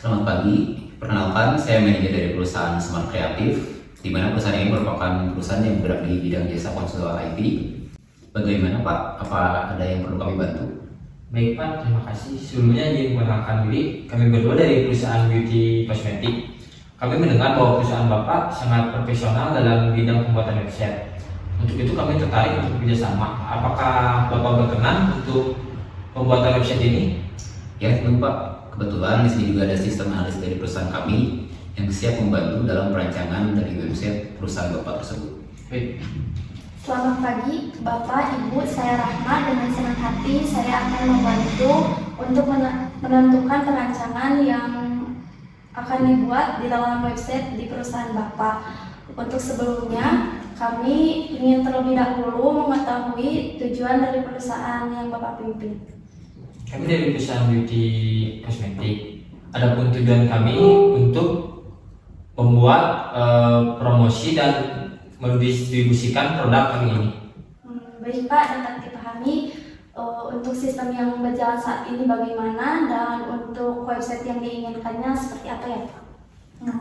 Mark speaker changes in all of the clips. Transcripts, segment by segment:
Speaker 1: Selamat pagi, perkenalkan saya manajer dari perusahaan Smart Kreatif, di mana perusahaan ini merupakan perusahaan yang bergerak di bidang jasa konsultan IT. Bagaimana Pak? Apa ada yang perlu kami bantu?
Speaker 2: Baik Pak, terima kasih. Sebelumnya izin perkenalkan diri, kami berdua dari perusahaan beauty kosmetik. Kami mendengar bahwa perusahaan Bapak sangat profesional dalam bidang pembuatan website. Untuk itu kami tertarik untuk bekerjasama. Apakah Bapak berkenan untuk pembuatan website ini?
Speaker 1: Ya, tentu Pak. Kebetulan di sini juga ada sistem analis dari perusahaan kami yang siap membantu dalam perancangan dari website perusahaan Bapak tersebut.
Speaker 2: Baik.
Speaker 3: Selamat pagi, Bapak, Ibu, saya Rahma. Dengan senang hati saya akan membantu untuk menentukan perancangan yang akan dibuat di dalam website di perusahaan Bapak. Untuk sebelumnya, kami ingin terlebih dahulu mengetahui tujuan dari perusahaan yang Bapak pimpin.
Speaker 2: Kami dari perusahaan beauty kosmetik. Adapun tujuan kami untuk membuat promosi dan mendistribusikan produk kami ini.
Speaker 3: Baik Pak, dapat dipahami untuk sistem yang berjalan saat ini bagaimana dan untuk website yang diinginkannya seperti apa ya Pak?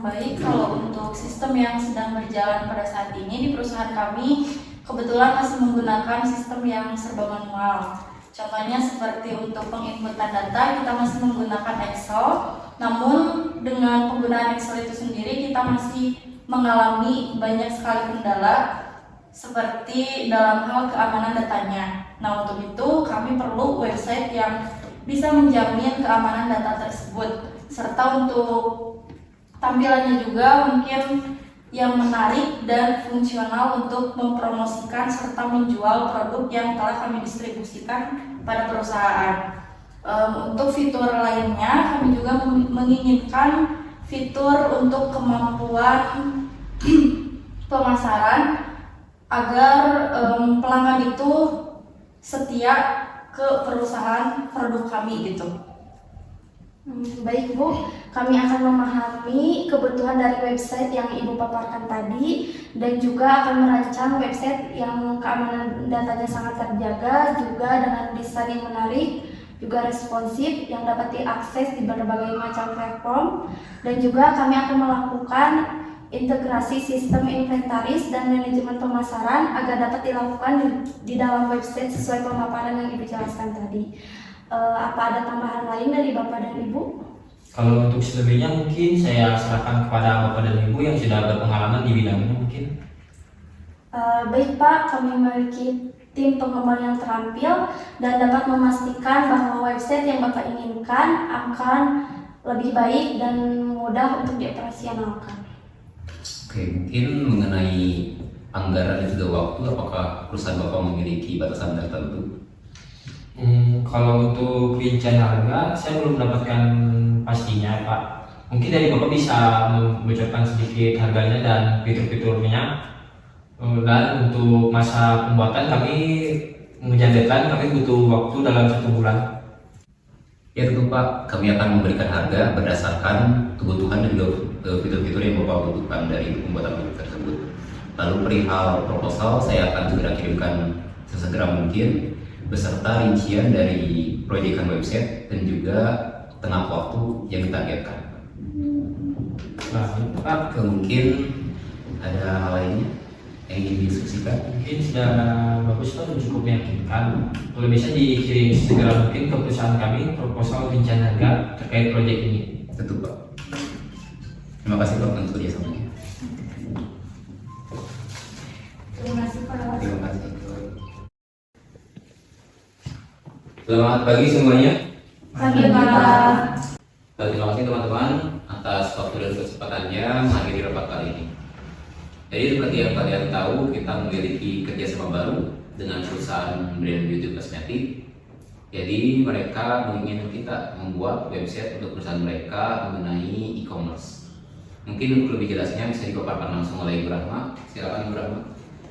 Speaker 4: Baik, kalau untuk sistem yang sedang berjalan pada saat ini di perusahaan kami kebetulan masih menggunakan sistem yang serba manual. Contohnya seperti untuk penginputan data kita masih menggunakan Excel, namun dengan penggunaan Excel itu sendiri kita masih mengalami banyak sekali kendala seperti dalam hal keamanan datanya. Nah, untuk itu kami perlu website yang bisa menjamin keamanan data tersebut, serta untuk tampilannya juga mungkin yang menarik dan fungsional untuk mempromosikan serta menjual produk yang telah kami distribusikan pada perusahaan. Untuk fitur lainnya, kami juga menginginkan fitur untuk kemampuan pemasaran agar pelanggan itu setia ke perusahaan produk kami gitu.
Speaker 3: Baik Bu, kami akan memahami kebutuhan dari website yang Ibu paparkan tadi dan juga akan merancang website yang keamanan datanya sangat terjaga, juga dengan desain yang menarik, juga responsif yang dapat diakses di berbagai macam platform, dan juga kami akan melakukan integrasi sistem inventaris dan manajemen pemasaran agar dapat dilakukan di dalam website sesuai pemaparan yang Ibu jelaskan tadi. Apa ada tambahan lain dari Bapak dan Ibu?
Speaker 2: Kalau untuk selebihnya mungkin saya serahkan kepada Bapak dan Ibu yang sudah berpengalaman di bidangnya mungkin.
Speaker 3: Baik Pak, kami memiliki tim pengembang yang terampil dan dapat memastikan bahwa website yang Bapak inginkan akan lebih baik dan mudah untuk dioperasionalkan.
Speaker 1: Oke, mungkin mengenai anggaran dan juga waktu, apakah perusahaan Bapak memiliki batasan tertentu?
Speaker 2: Kalau untuk rincian harga, saya belum mendapatkan pastinya Pak. Mungkin dari Bapak bisa membocorkan sedikit harganya dan fitur-fiturnya. Dan untuk masa pembuatan kami mengejar deadline, kami butuh waktu dalam 1 bulan.
Speaker 1: Ya tentu Pak, kami akan memberikan harga berdasarkan kebutuhan dan juga fitur-fitur yang Bapak butuhkan dari pembuatan produk tersebut. Lalu perihal proposal, saya akan segera kirimkan sesegera mungkin beserta rincian dari proyekan website dan juga tengah waktu yang ditargetkan.
Speaker 2: Pak,
Speaker 1: Mungkin ada hal lainnya yang ingin didiskusikan?
Speaker 2: mungkin sudah bagus Pak dan cukup meyakinkan. Kalau bisa dikirim segera mungkin ke perusahaan kami proposal rincian harga terkait proyek ini.
Speaker 1: Tentu Pak. Terima kasih Pak untuk kerjasamanya.
Speaker 3: Terima kasih Pak.
Speaker 1: Terima kasih. Selamat pagi semuanya.
Speaker 3: Pagi Pak.
Speaker 1: Terima kasih teman-teman atas waktu dan kesempatannya menghadiri rapat kali ini. Jadi seperti yang kalian tahu, kita memiliki kerjasama baru dengan perusahaan brand beauty kosmetik. Jadi mereka menginginkan kita membuat website untuk perusahaan mereka mengenai e-commerce. Mungkin untuk lebih jelasnya bisa dipaparkan langsung oleh Ibu Rahma. Silakan Ibu Rahma.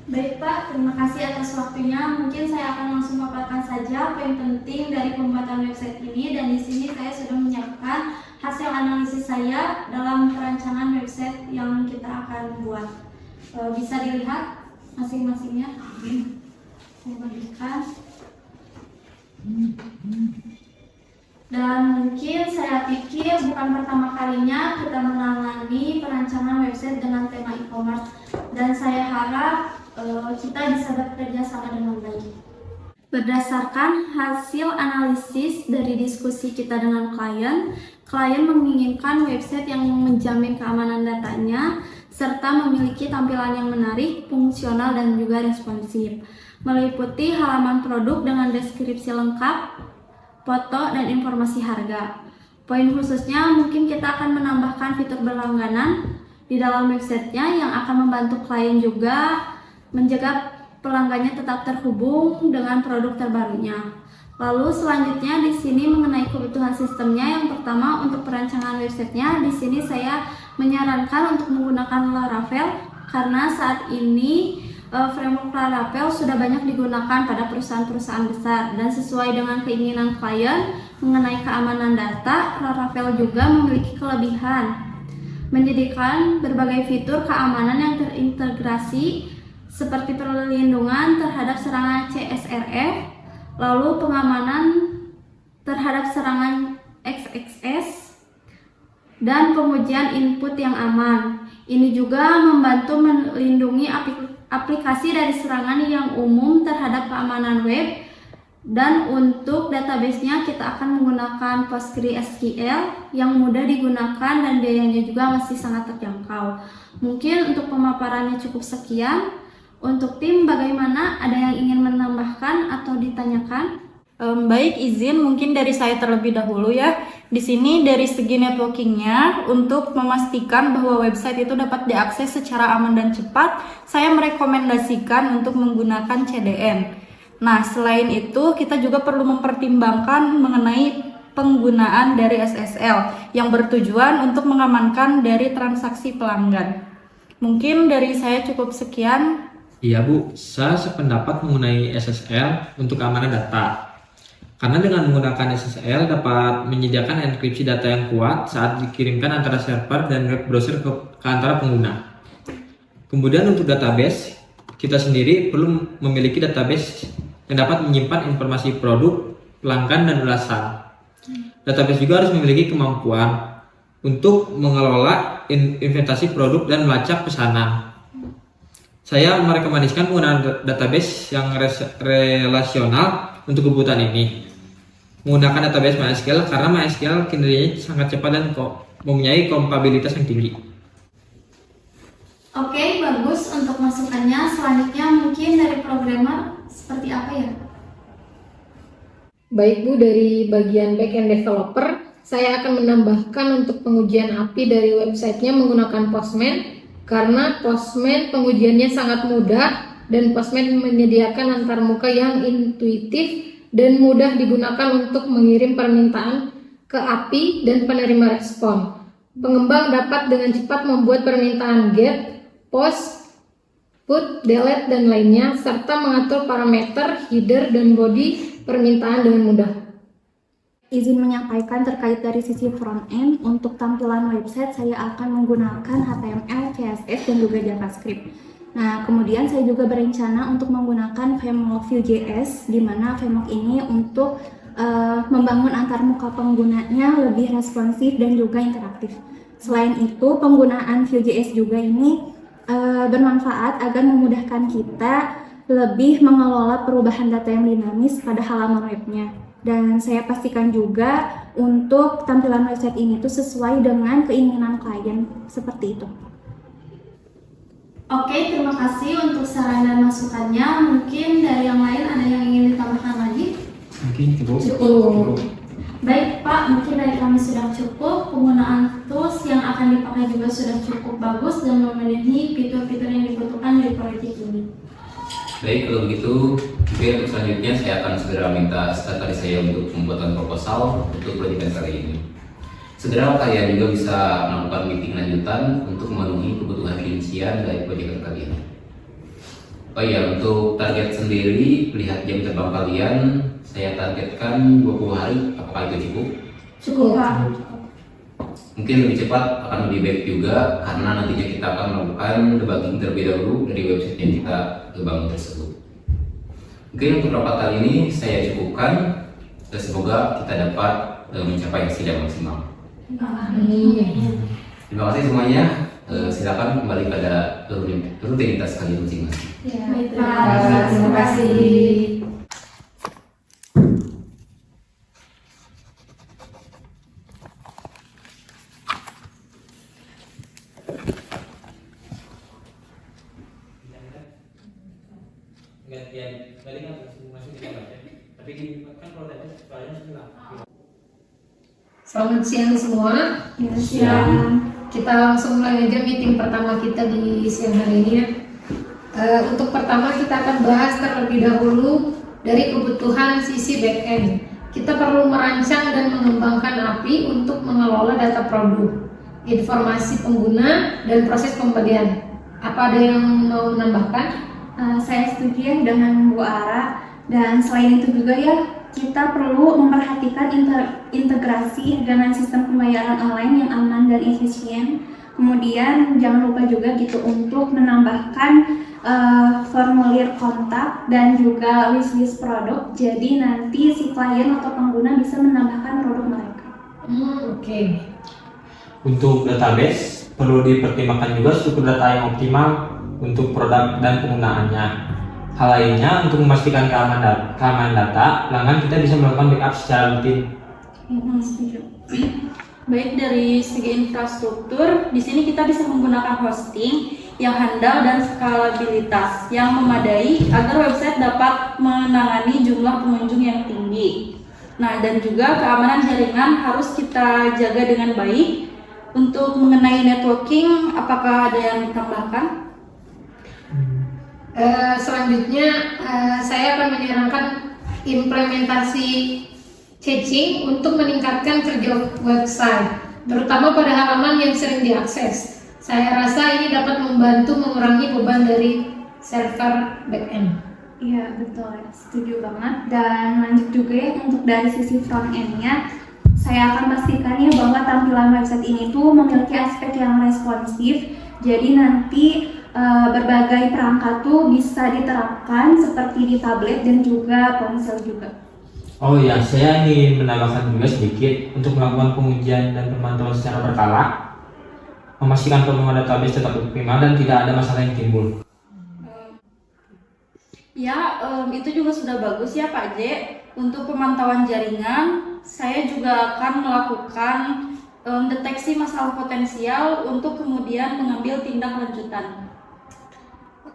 Speaker 3: Baik Pak, terima kasih atas waktunya. Mungkin saya akan langsung memaparkan saja poin penting dari pembuatan website ini, dan di sini saya sudah menyiapkan hasil analisis saya dalam perancangan website yang kita akan buat. Bisa dilihat masing-masingnya. Saya bagikan. Dan mungkin saya pikir bukan pertama kalinya kita menangani perancangan website dengan tema e-commerce, dan saya harap kita bisa bekerja sama dengan baik. Berdasarkan hasil analisis dari diskusi kita dengan klien, klien menginginkan website yang menjamin keamanan datanya serta memiliki tampilan yang menarik, fungsional, dan juga responsif, meliputi halaman produk dengan deskripsi lengkap, foto, dan informasi harga. Poin khususnya mungkin kita akan menambahkan fitur berlangganan di dalam websitenya yang akan membantu klien juga menjaga pelanggannya tetap terhubung dengan produk terbarunya. Lalu selanjutnya di sini mengenai kebutuhan sistemnya. Yang pertama untuk perancangan websitenya, di sini saya menyarankan untuk menggunakan Laravel karena saat ini framework Laravel sudah banyak digunakan pada perusahaan-perusahaan besar, dan sesuai dengan keinginan klien mengenai keamanan data, Laravel juga memiliki kelebihan menjadikan berbagai fitur keamanan yang terintegrasi seperti perlindungan terhadap serangan CSRF, lalu pengamanan terhadap serangan XXS, dan pengujian input yang aman. Ini juga membantu melindungi aplikasi dari serangan yang umum terhadap keamanan web. Dan untuk database-nya kita akan menggunakan PostgreSQL yang mudah digunakan dan biayanya juga masih sangat terjangkau. Mungkin untuk pemaparannya cukup sekian. Untuk tim bagaimana? Ada yang ingin menambahkan atau ditanyakan?
Speaker 4: Baik, izin mungkin dari saya terlebih dahulu ya. Di sini dari segi networkingnya, untuk memastikan bahwa website itu dapat diakses secara aman dan cepat, saya merekomendasikan untuk menggunakan CDN. Nah, selain itu kita juga perlu mempertimbangkan mengenai penggunaan dari SSL yang bertujuan untuk mengamankan dari transaksi pelanggan. Mungkin dari saya cukup sekian.
Speaker 2: Iya Bu, saya sependapat mengenai SSL untuk keamanan data. Karena dengan menggunakan SSL dapat menyediakan enkripsi data yang kuat saat dikirimkan antara server dan web browser ke antara pengguna. Kemudian untuk database, kita sendiri perlu memiliki database yang dapat menyimpan informasi produk, pelanggan, dan ulasan. Database juga harus memiliki kemampuan untuk mengelola inventasi produk dan melacak pesanan. Saya merekomendasikan penggunaan database yang relasional untuk kebutuhan ini. Menggunakan database MySQL karena MySQL kinerjanya sangat cepat dan mempunyai kompatibilitas yang tinggi.
Speaker 3: Oke, bagus untuk masukannya. Selanjutnya mungkin dari programmer seperti apa ya?
Speaker 5: Baik Bu, dari bagian backend developer, saya akan menambahkan untuk pengujian API dari websitenya menggunakan Postman. Karena Postman pengujiannya sangat mudah dan Postman menyediakan antarmuka yang intuitif dan mudah digunakan untuk mengirim permintaan ke API dan penerima respon. Pengembang dapat dengan cepat membuat permintaan GET, POST, PUT, DELETE, dan lainnya, serta mengatur parameter, header, dan body permintaan dengan mudah.
Speaker 3: Izin menyampaikan terkait dari sisi front-end, untuk tampilan website saya akan menggunakan HTML, CSS, dan juga JavaScript. Nah, kemudian saya juga berencana untuk menggunakan framework Vue.js, di mana framework ini untuk membangun antarmuka penggunanya lebih responsif dan juga interaktif. Selain itu, penggunaan Vue.js juga ini bermanfaat agar memudahkan kita lebih mengelola perubahan data yang dinamis pada halaman webnya. Dan saya pastikan juga untuk tampilan website ini tuh sesuai dengan keinginan klien, seperti itu. Oke, terima kasih untuk saran dan masukannya. Mungkin dari yang lain ada yang ingin ditambahkan lagi?
Speaker 2: Mungkin
Speaker 3: Cukup. Baik Pak, mungkin dari kami sudah cukup. Penggunaan tools yang akan dipakai juga sudah cukup bagus dan memenuhi fitur-fitur yang dibutuhkan dari proyek ini.
Speaker 1: Baik, kalau begitu, mungkin untuk selanjutnya saya akan segera minta sekretaris saya untuk pembuatan proposal untuk proyek kali ini. Segera kalian juga bisa melakukan meeting lanjutan untuk memenuhi kebutuhan rincian dari proyek kali ini. Oh iya, untuk target sendiri, lihat jam terbang kalian, saya targetkan 20 hari, apakah itu cukup?
Speaker 3: Cukup Pak.
Speaker 1: Mungkin lebih cepat akan lebih baik juga, karena nantinya kita akan melakukan debugging terlebih dahulu dari website yang kita bangun tersebut. Mungkin untuk rapat kali ini saya cukupkan, dan semoga kita dapat mencapai hasil yang maksimal.
Speaker 5: Amin.
Speaker 1: Terima kasih semuanya. Silakan kembali pada rutinitas kalian masing-masing.
Speaker 3: Ya,
Speaker 4: Baik,
Speaker 3: terima kasih.
Speaker 2: gantian tadi kan masih kita baca, tapi kan kalau tadi soalnya setelah.
Speaker 5: Selamat siang semua.
Speaker 3: Siang.
Speaker 5: Kita langsung mulai aja meeting pertama kita di siang hari ini ya. Untuk pertama kita akan bahas terlebih dahulu dari kebutuhan sisi backend. Kita perlu merancang dan mengembangkan API untuk mengelola data produk, informasi pengguna, dan proses pembelian. Apa ada yang mau menambahkan?
Speaker 6: Saya setuju ya dengan Bu Ara, dan selain itu juga ya kita perlu memperhatikan integrasi dengan sistem pembayaran online yang aman dan efisien. Kemudian jangan lupa juga gitu untuk menambahkan formulir kontak dan juga wishlist produk. Jadi nanti si klien atau pengguna bisa menambahkan produk mereka.
Speaker 5: Oke.
Speaker 2: Untuk database perlu dipertimbangkan juga struktur data yang optimal untuk produk dan penggunaannya. Hal lainnya, untuk memastikan keamanan data, pelanggan kita bisa melakukan backup secara rutin.
Speaker 6: Setuju.
Speaker 4: Baik dari segi infrastruktur, di sini kita bisa menggunakan hosting yang handal dan skalabilitas yang memadai agar website dapat menangani jumlah pengunjung yang tinggi. Nah, dan juga keamanan jaringan harus kita jaga dengan baik. Untuk mengenai networking, apakah ada yang ditambahkan?
Speaker 5: Selanjutnya saya akan menyarankan implementasi caching untuk meningkatkan kerja website, terutama pada halaman yang sering diakses. Saya rasa ini dapat membantu mengurangi beban dari server backend.
Speaker 6: Iya betul, setuju banget. Dan lanjut juga ya untuk dari sisi front end-nya, saya akan pastikan ya bahwa tampilan website ini tuh memiliki aspek yang responsif. Jadi nanti berbagai perangkat tuh bisa diterapkan seperti di tablet dan juga ponsel juga.
Speaker 2: Oh ya, saya ingin menambahkan juga sedikit untuk melakukan pengujian dan pemantauan secara berkala, memastikan performa database tetap optimal dan tidak ada masalah yang timbul.
Speaker 4: Ya, itu juga sudah bagus ya Pak J. Untuk pemantauan jaringan, saya juga akan melakukan deteksi masalah potensial untuk kemudian mengambil tindak lanjutan.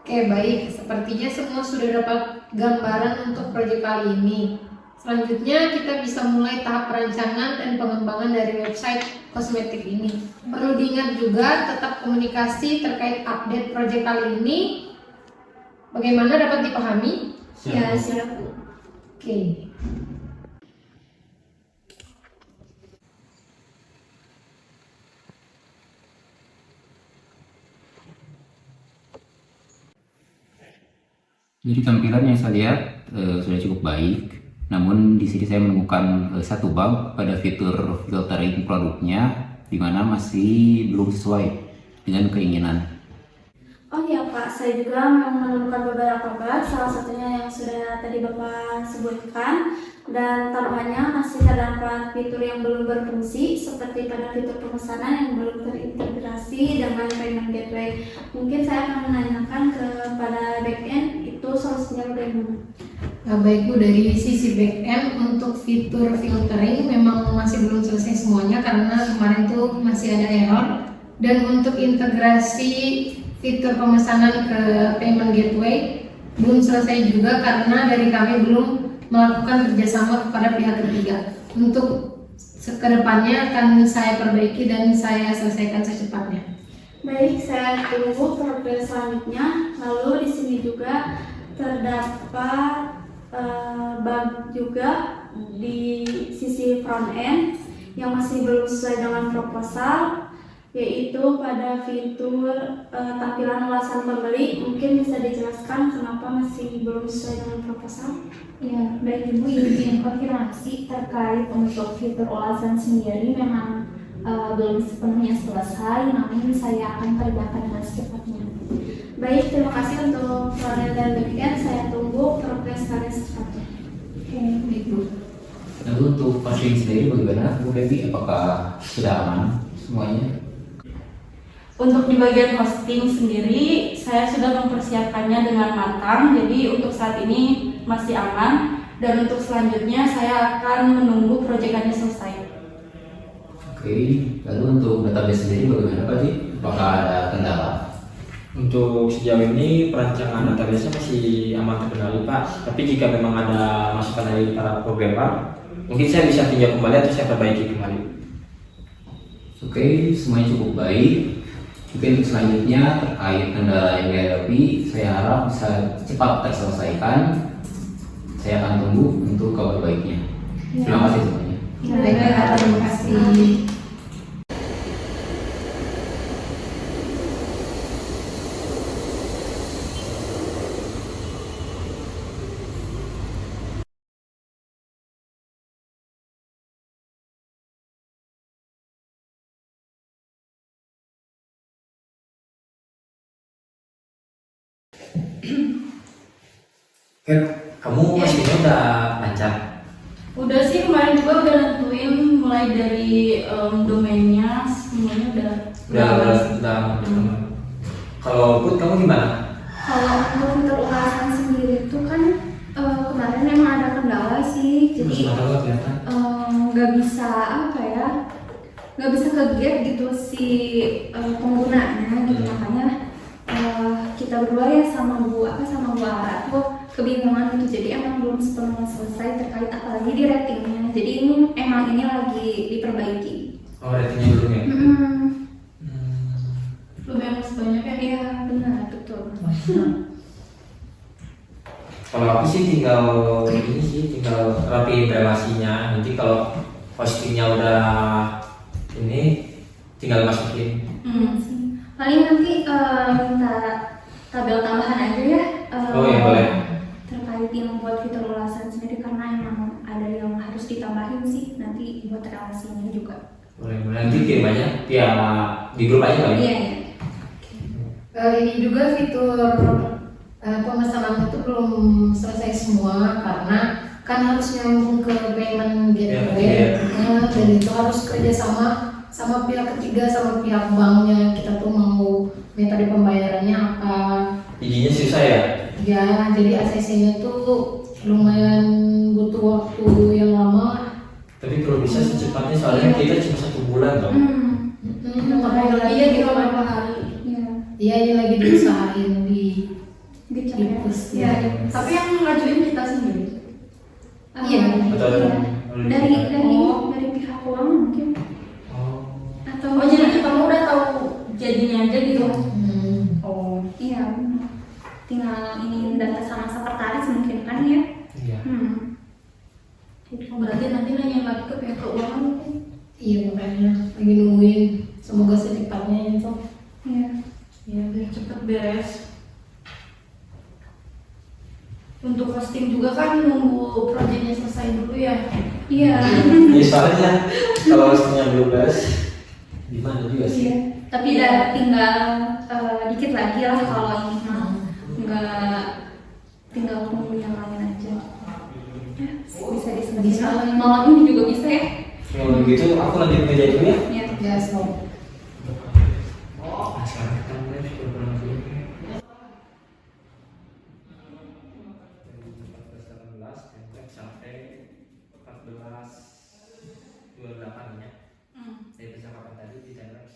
Speaker 5: Oke, baik. Sepertinya semua sudah dapat gambaran untuk proyek kali ini. Selanjutnya kita bisa mulai tahap perancangan dan pengembangan dari website kosmetik ini. Perlu diingat juga tetap komunikasi terkait update proyek kali ini. Bagaimana dapat dipahami?
Speaker 6: Ya siap Bu.
Speaker 5: Oke.
Speaker 1: Jadi tampilan yang saya lihat sudah cukup baik. Namun di sini saya menemukan satu bug pada fitur filtering produknya, di mana masih belum sesuai dengan keinginan.
Speaker 3: Oh iya Pak, saya juga menemukan beberapa bug, salah satunya yang sudah tadi Bapak sebutkan. Dan tambahannya masih terdapat fitur yang belum berfungsi, seperti pada fitur pemesanan yang belum terintegrasi dengan payment gateway. Mungkin saya akan menanyakan kepada backend itu solusinya bagaimana.
Speaker 5: Nah, baik Bu, dari sisi backend untuk fitur filtering memang masih belum selesai semuanya karena kemarin tuh masih ada error. Dan untuk integrasi fitur pemesanan ke payment gateway belum selesai juga karena dari kami belum melakukan kerjasama kepada pihak ketiga. Untuk kedepannya akan saya perbaiki dan saya selesaikan secepatnya.
Speaker 3: Baik, saya tunggu progres selanjutnya. Lalu di sini juga terdapat bug juga di sisi front end yang masih belum sesuai dengan proposal, yaitu pada fitur tampilan ulasan pembeli. Mungkin bisa dijelaskan kenapa masih belum sesuai dengan proposal?
Speaker 6: Ya, baik Ibu, izin konfirmasi terkait untuk fitur ulasan sendiri memang belum sepenuhnya selesai, namun saya akan kerjakan dengan secepatnya.
Speaker 3: Baik, terima kasih untuk front end dan back end. Saya tunggu progres kalian secepatnya.
Speaker 6: Oke, baik Bu.
Speaker 1: Lalu untuk posting sendiri bagaimana Bu Devi? Apakah sudah aman semuanya?
Speaker 4: Untuk di bagian hosting sendiri, saya sudah mempersiapkannya dengan matang, jadi untuk saat ini masih aman. Dan untuk selanjutnya saya akan menunggu proyekannya selesai.
Speaker 1: Oke, lalu untuk database sendiri bagaimana Pak Ji? Apakah ada kendala?
Speaker 2: Untuk sejauh ini perancangan database masih aman terkendali Pak. Tapi jika memang ada masukan dari para programmer, mungkin saya bisa tinjau kembali atau saya perbaiki kembali.
Speaker 1: Oke, semuanya cukup baik. Mungkin untuk selanjutnya terkait kendala yang dihadapi, saya harap bisa cepat terselesaikan. Saya akan tunggu untuk kabar baiknya. Terima kasih semuanya.
Speaker 5: Baiklah, terima kasih.
Speaker 2: Kamu pastinya udah lancar?
Speaker 4: Udah sih, kemarin juga udah nentuin mulai dari domainnya, semuanya
Speaker 2: Udah. Kalau Put, kamu gimana?
Speaker 6: Kalau untuk fitur ulasan sendiri itu kan kemarin emang ada kendala sih, jadi
Speaker 2: kelihatan.
Speaker 6: nggak bisa apa ya, nggak bisa ke-get gitu si penggunanya gitu. Makanya kita berdua ya sama Bu Ara tuh kebingungan gitu, jadi emang belum sepenuhnya selesai terkait apalagi di ratingnya. Jadi emang ini lagi diperbaiki.
Speaker 2: Oh, ratingnya belum ya?
Speaker 4: lumayan masih banyak ya.
Speaker 6: Iya benar, betul.
Speaker 2: Kalau aku sih tinggal rapiin relasinya. Nanti kalau postingnya udah ini tinggal masukin.
Speaker 6: Paling nanti minta tabel tambahan aja ya.
Speaker 2: Oh iya, boleh.
Speaker 6: Terkait yang buat fitur ulasan sendiri, karena emang ada yang harus ditambahin sih nanti buat relasinya juga.
Speaker 2: Boleh. Nanti kirim aja via di grup aja kali.
Speaker 6: Iya.
Speaker 5: Ini juga fitur pemesanan itu belum selesai semua karena kan harus nyambung ke payment gateway. Dan itu harus kerja sama pihak ketiga, sama pihak banknya. Kita tuh mau metode pembayarannya apa.
Speaker 2: Izinnya susah ya?
Speaker 5: Ya, jadi ACC-nya tuh lumayan butuh waktu yang lama.
Speaker 2: Tapi kalau bisa secepatnya, soalnya kita cuma 1 bulan toh.
Speaker 5: Makanya lagi
Speaker 4: Iya, di beberapa hari.
Speaker 5: Iya, ini lagi diusahain di
Speaker 6: Dicek
Speaker 5: ya.
Speaker 4: Tapi yang ngajuin kita sendiri.
Speaker 5: Iya.
Speaker 2: Atau
Speaker 6: dari pihak uang mungkin,
Speaker 2: Oh.
Speaker 6: atau
Speaker 4: Oh, jadi kamu udah tahu jadinya aja gitu. Oh.
Speaker 6: iya benar. Tinggal ini data sama sekretaris mungkin kan ya.
Speaker 2: Iya.
Speaker 4: Berarti nanti nanya lagi ke pihak keuangan mungkin.
Speaker 5: Iya, makanya lagi nungguin, semoga secepatnya itu.
Speaker 6: Iya.
Speaker 5: Ya,
Speaker 4: Biar cepet beres. Untuk hosting juga kan nunggu proyeknya selesai dulu ya.
Speaker 6: Iya.
Speaker 2: Ya soalnya kalau hostingnya belum beres, gimana juga sih?
Speaker 6: Iya. Tapi udah tinggal dikit lagi lah kalau ini mah. Nggak, tinggal tunggu yang lain aja. Ya, bisa diselesaikan. Malam ini juga bisa ya.
Speaker 2: Kalau begitu aku lanjut kerja dulu ya.
Speaker 6: Iya.
Speaker 5: ya, so.
Speaker 2: Sekarang kita mulai sudah berapa dulu? 14 sampai 14:28 ya. Saya bisa kapan tadi di channel.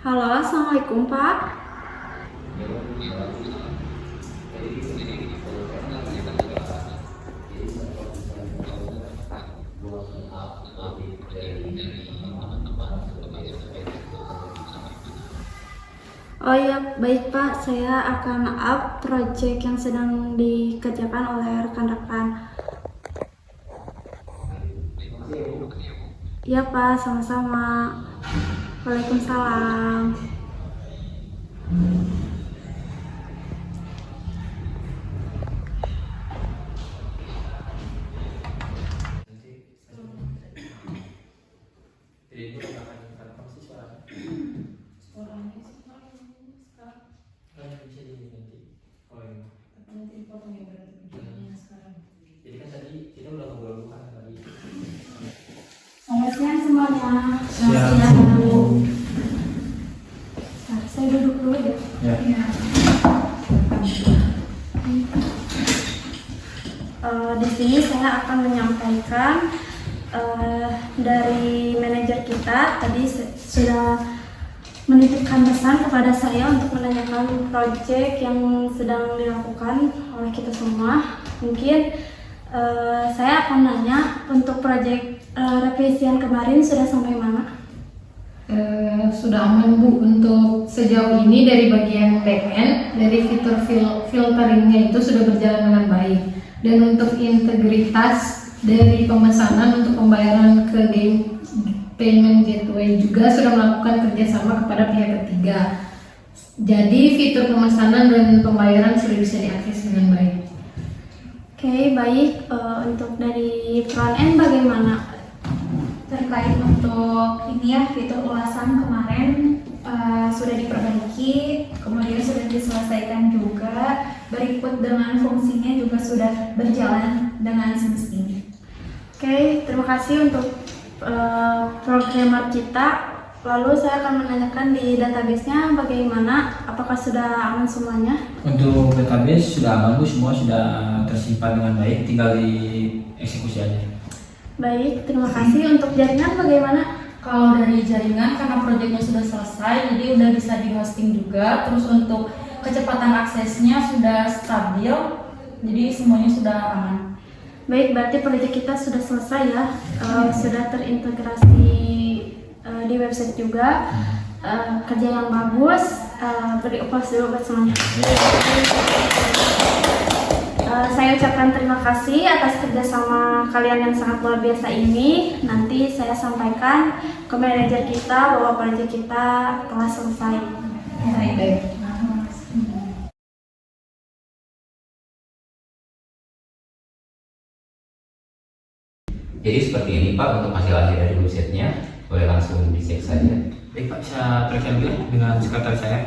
Speaker 6: Halo, assalamualaikum Pak.
Speaker 3: Oh ya, baik Pak, saya akan up project yang sedang dikerjakan oleh rekan-rekan. Iya Pak, sama-sama. Waalaikumsalam.
Speaker 2: Jadi kan tadi kita udah ngobrol kan tadi.
Speaker 3: Selamat siang semuanya.
Speaker 2: Siang.
Speaker 3: Nah, saya duduk dulu ya.
Speaker 2: Ya.
Speaker 3: Di sini saya akan menyampaikan dari manajer kita tadi sudah menitipkan pesan kepada saya untuk menanyakan proyek yang sedang dilakukan oleh kita semua. Mungkin saya akan nanya untuk proyek revisian kemarin sudah sampai mana?
Speaker 5: Sudah aman Bu. Untuk sejauh ini dari bagian backend, dari fitur filteringnya itu sudah berjalan dengan baik. Dan untuk integritas dari pemesanan untuk pembayaran ke game payment gateway juga sudah melakukan kerjasama kepada pihak ketiga. Jadi fitur pemesanan dan pembayaran sudah bisa diakses dengan baik.
Speaker 3: Oke, baik. Untuk dari front end bagaimana?
Speaker 6: Terkait untuk ini ya, fitur ulasan kemarin sudah diperbaiki, kemudian sudah diselesaikan juga. Berikut dengan fungsinya juga sudah berjalan dengan semestinya.
Speaker 3: Oke, terima kasih untuk programmer kita. Lalu saya akan menanyakan di database-nya bagaimana, apakah sudah aman semuanya?
Speaker 2: Untuk database sudah aman Bu, semua sudah tersimpan dengan baik, tinggal di eksekusi aja.
Speaker 3: Baik, terima kasih. Untuk jaringan bagaimana?
Speaker 4: Kalau dari jaringan karena proyeknya sudah selesai, jadi udah bisa di hosting juga. Terus untuk kecepatan aksesnya sudah stabil, jadi semuanya sudah aman.
Speaker 3: Baik, berarti proyek kita sudah selesai ya, sudah terintegrasi di website juga. Kerja yang bagus, beri applause dulu buat semuanya. Saya ucapkan terima kasih atas kerjasama kalian yang sangat luar biasa ini. Nanti saya sampaikan ke manajer kita bahwa proyek kita telah selesai.
Speaker 5: Baik.
Speaker 1: Jadi seperti ini Pak untuk hasil akhir dari websitenya, boleh langsung dicek saja.
Speaker 2: Baik Pak, bisa terkait dulu dengan sekretaris saya.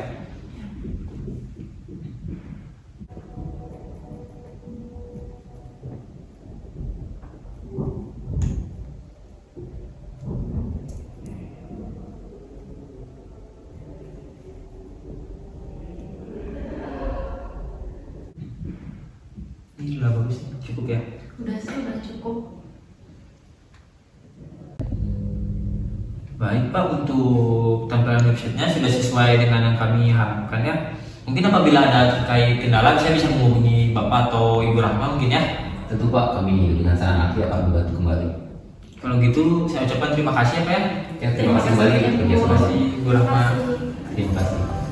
Speaker 2: Ini sudah bagus, cukup ya?
Speaker 4: Udah sih, udah cukup.
Speaker 2: Baik Pak, untuk tampilan websitenya sudah sesuai dengan yang kami harapkan ya. Mungkin apabila ada terkait kendala, saya bisa menghubungi Bapak atau Ibu Rahma mungkin ya.
Speaker 1: Tentu Pak, kami dengan senang hati akan membantu kembali.
Speaker 2: Kalau gitu, saya ucapkan terima kasih ya Pak ya.
Speaker 1: Ya, terima kasih kembali
Speaker 2: Terima
Speaker 1: kerjasama.
Speaker 2: kasih Ibu Rahma.
Speaker 3: Terima kasih.
Speaker 1: Terima kasih.